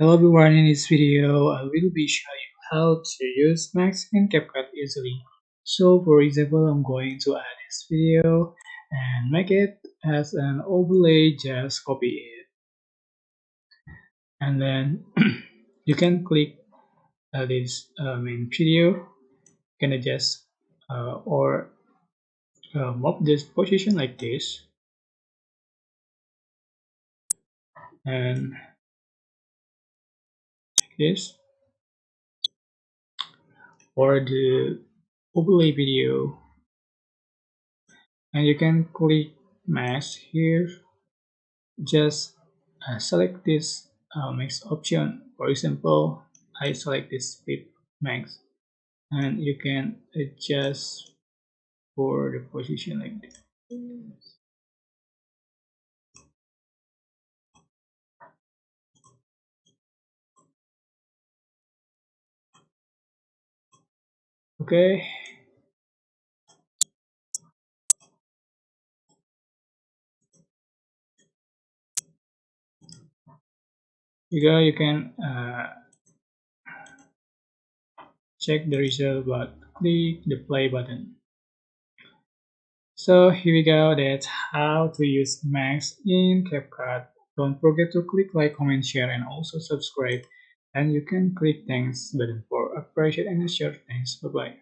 Hello everyone, in this video I will be showing you how to use Max in CapCut easily. So for example, I'm going to add this video and make it as an overlay, just copy it. And then you can click this main video, you can adjust or move this position like this, and like this, or the overlay video, and you can click Max here. Just select this max option. For example, I select this speed max, and you can adjust for the position like this. Okay, you can check the result, but click the play button. So here we go, that's how to use Max in CapCut. Don't forget to click like, comment, share, and also subscribe. And you can click thanks button for appreciate and share. Thanks. Bye bye.